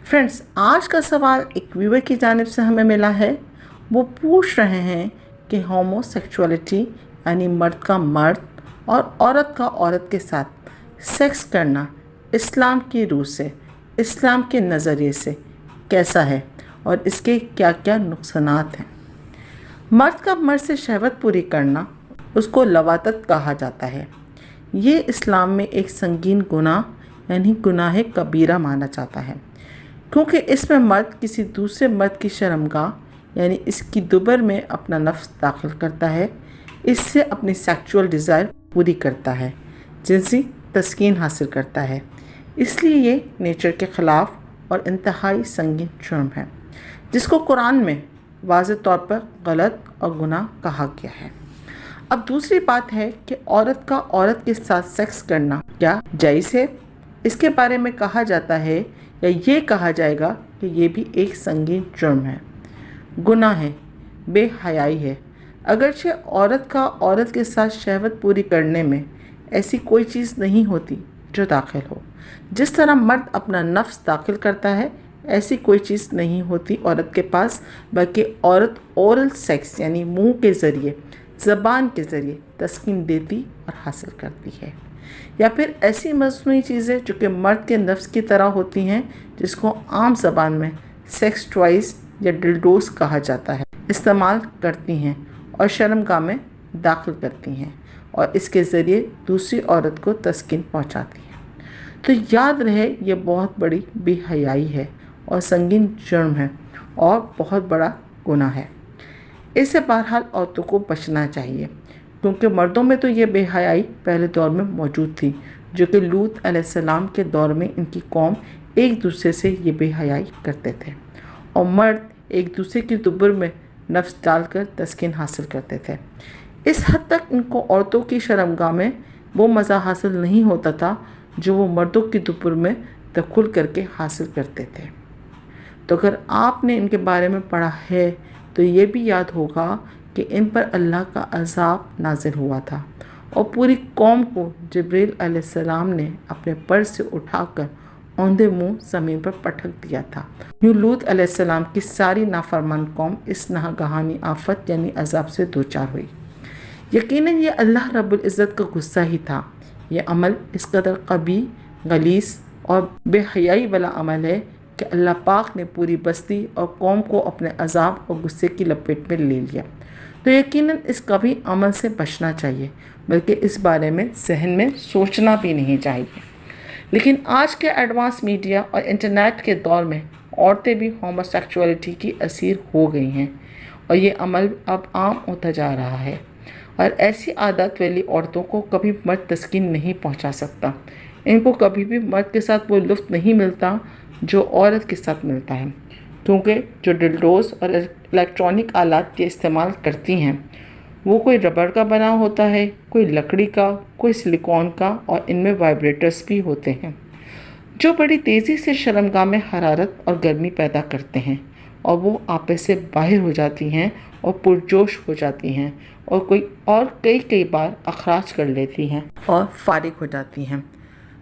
Friends, आज का सवाल एक व्यूअर की जानिब से हमें मिला है। वो पूछ रहे हैं कि होमोसेक्सुअलिटी यानी मर्द का मर्द और औरत का औरत के साथ सेक्स करना इस्लाम की रूह से, इस्लाम के नज़रिए से कैसा है और इसके क्या क्या नुकसानात हैं। मर्द का मर्द से शहवत पूरी करना, उसको लवातत कहा जाता है। ये इस्लाम में एक संगीन गुनाह यानी गुनाह कबीरा माना जाता है, क्योंकि इसमें मर्द किसी दूसरे मर्द की शर्मगाह यानी इसकी दुबर में अपना नफ्स दाखिल करता है, इससे अपनी सेक्सुअल डिज़ायर पूरी करता है, जिनसी तस्कीन हासिल करता है। इसलिए ये नेचर के ख़िलाफ़ और इंतहाई संगीन जुर्म है, जिसको कुरान में वाज़ेह तौर पर गलत और गुनाह कहा गया है। अब दूसरी बात है कि औरत का औरत के साथ सेक्स करना क्या जायज़ है। इसके बारे में कहा जाता है या ये कहा जाएगा कि ये भी एक संगीन जुर्म है, गुनाह है, बेहयाई है। अगरचे औरत का औरत के साथ शहवत पूरी करने में ऐसी कोई चीज़ नहीं होती जो दाखिल हो। जिस तरह मर्द अपना नफ्स दाखिल करता है, ऐसी कोई चीज़ नहीं होती औरत के पास, बल्कि औरत ओरल सेक्स यानी मुंह के ज़रिए, ज़बान के ज़रिए तस्कीन देती और हासिल करती है। या फिर ऐसी मस्नूई चीज़ें जो कि मर्द के नफ्स की तरह होती हैं, जिसको आम ज़बान में सेक्स टॉयज़ या डिल्डोस कहा जाता है, इस्तेमाल करती हैं और शर्मगाह में दाखिल करती हैं और इसके ज़रिए दूसरी औरत को तस्कीन पहुंचाती हैं। तो याद रहे, ये बहुत बड़ी बेहयाई है और संगीन जुर्म है और बहुत बड़ा गुनाह है। इससे बहरहाल औरतों को बचना चाहिए, क्योंकि मर्दों में तो ये बेहयाई पहले दौर में मौजूद थी, जो कि लूत अलैहिस्सलाम के दौर में इनकी कौम एक दूसरे से ये बेहयाई करते थे और मर्द एक दूसरे की दुबर में नफ्स डालकर तस्कीन हासिल करते थे। इस हद तक इनको औरतों की शर्मगाह में वो मज़ा हासिल नहीं होता था जो वो मर्दों की दुबर में दखल करके हासिल करते थे। तो अगर आपने इनके बारे में पढ़ा है तो ये भी याद होगा कि इन पर अल्लाह का अज़ाब नाज़िल हुआ था और पूरी कौम को जिब्रील अलैहिस्सलाम ने अपने पर से उठाकर औंधे मुंह ज़मीन पर पटक दिया था। यूँ लूत अलैहिस्सलाम की सारी नाफरमान कौम इस नागहानी आफत यानी अज़ाब से दो चार हुई। यकीनन ये अल्लाह रब्बुल इज़्ज़त का गुस्सा ही था। ये अमल इस कदर कबी, गलीस और बेहयाई वाला अमल है कि अल्लाह पाक ने पूरी बस्ती और कौम को अपने अज़ाब और गुस्से की लपेट में ले लिया। तो यकीनन इस कभी अमल से बचना चाहिए, बल्कि इस बारे में जहन में सोचना भी नहीं चाहिए। लेकिन आज के एडवांस मीडिया और इंटरनेट के दौर में औरतें भी होमोसेक्सुअलिटी की असीर हो गई हैं और ये अमल अब आम होता जा रहा है। और ऐसी आदत वाली औरतों को कभी मर्द तस्कीन नहीं पहुंचा सकता। इनको कभी भी मर्द के साथ वो लुत्फ़ नहीं मिलता जो औरत के साथ मिलता है, क्योंकि जो डिल्डोस और इलेक्ट्रॉनिक आलात ये इस्तेमाल करती हैं वो कोई रबड़ का बना होता है, कोई लकड़ी का, कोई सिलिकॉन का, और इनमें वाइब्रेटर्स भी होते हैं जो बड़ी तेज़ी से शर्मगाह में हरारत और गर्मी पैदा करते हैं और वो आपे से बाहर हो जाती हैं और पुरजोश हो जाती हैं और कई बार अखराज कर लेती हैं और फारिग हो जाती हैं।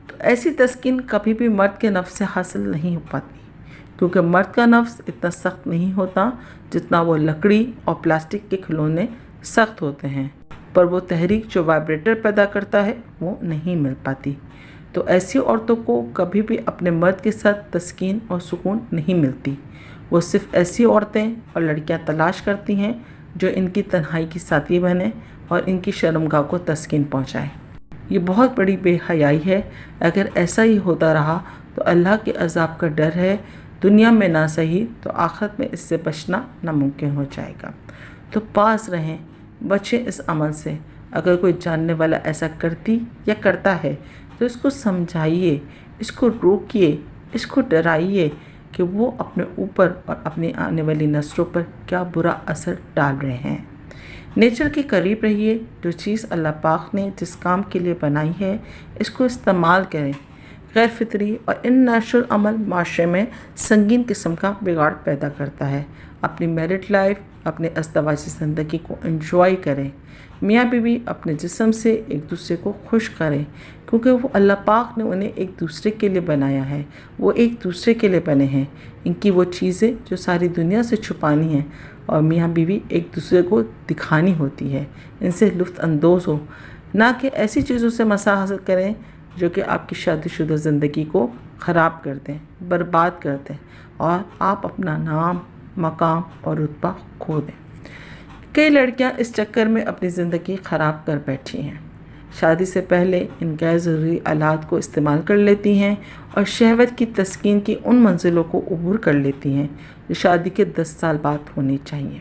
तो ऐसी तस्कीन कभी भी मर्द के नफ्स से हासिल नहीं हो पाती, क्योंकि मर्द का नफ्स इतना सख्त नहीं होता जितना वो लकड़ी और प्लास्टिक के खिलौने सख्त होते हैं, पर वो तहरीक जो वाइब्रेटर पैदा करता है वो नहीं मिल पाती। तो ऐसी औरतों को कभी भी अपने मर्द के साथ तस्कीन और सुकून नहीं मिलती। वो सिर्फ़ ऐसी औरतें और लड़कियां तलाश करती हैं जो इनकी तन्हाई की साथी बने और इनकी शर्मगाह को तस्कीन पहुँचाएँ। ये बहुत बड़ी बेहयाई है। अगर ऐसा ही होता रहा तो अल्लाह के अज़ाब का डर है, दुनिया में ना सही तो आखिरत में इससे बचना नामुमकिन हो जाएगा। तो पास रहें, बचें इस अमल से। अगर कोई जानने वाला ऐसा करती या करता है तो इसको समझाइए, इसको रोकिए, इसको डराइए कि वो अपने ऊपर और अपनी आने वाली नस्लों पर क्या बुरा असर डाल रहे हैं। नेचर के करीब रहिए। जो चीज़ अल्लाह पाक ने जिस काम के लिए बनाई है इसको इस्तेमाल करें। غیر فطری اور ان نیچرل عمل معاشرے میں سنگین قسم کا بگاڑ پیدا کرتا ہے۔ اپنی میرڈ لائف، اپنے ازدواجی زندگی کو انجوائے کریں۔ میاں بیوی اپنے جسم سے ایک دوسرے کو خوش کریں، کیونکہ وہ اللہ پاک نے انہیں ایک دوسرے کے لیے بنایا ہے، وہ ایک دوسرے کے لیے بنے ہیں۔ ان کی وہ چیزیں جو ساری دنیا سے چھپانی ہیں اور میاں بیوی ایک دوسرے کو دکھانی ہوتی ہے، ان سے لطف اندوز ہو، نہ کہ ایسی چیزوں سے مسا حاصل کریں جو کہ آپ کی شادی شدہ زندگی کو خراب کر دیں، برباد کر دیں اور آپ اپنا نام، مقام اور رتبہ کھو دیں۔ کئی لڑکیاں اس چکر میں اپنی زندگی خراب کر بیٹھی ہیں۔ شادی سے پہلے ان غیر ضروری آلات کو استعمال کر لیتی ہیں اور شہوت کی تسکین کی ان منزلوں کو عبور کر لیتی ہیں جو شادی کے 10 سال بعد ہونی چاہیے۔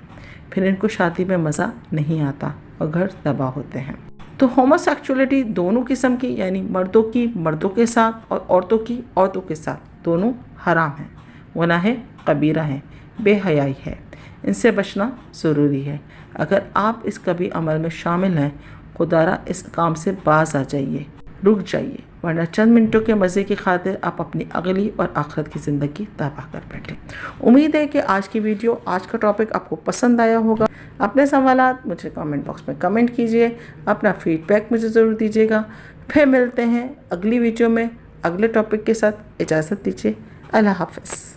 پھر ان کو شادی میں مزہ نہیں آتا اور گھر تباہ ہوتے ہیں۔ تو ہومو سیکچولیٹی دونوں قسم کی، یعنی مردوں کی مردوں کے ساتھ اور عورتوں کی عورتوں کے ساتھ، دونوں حرام ہیں، گناہ کبیرہ ہیں، بے حیائی ہے۔ ان سے بچنا ضروری ہے۔ اگر آپ اس کبھی عمل میں شامل ہیں، خدارا اس کام سے باز آ جائیے، رک جائیے، ورنہ چند منٹوں کے مزے کی خاطر آپ اپنی اگلی اور آخرت کی زندگی تباہ کر بیٹھیں۔ امید ہے کہ آج کی ویڈیو، آج کا ٹاپک آپ کو پسند آیا ہوگا۔ اپنے سوالات مجھے کامنٹ باکس میں کمنٹ کیجئے، اپنا فیڈ بیک مجھے ضرور دیجیے گا۔ پھر ملتے ہیں اگلی ویڈیو میں اگلے ٹاپک کے ساتھ۔ اجازت دیجیے، اللہ حافظ۔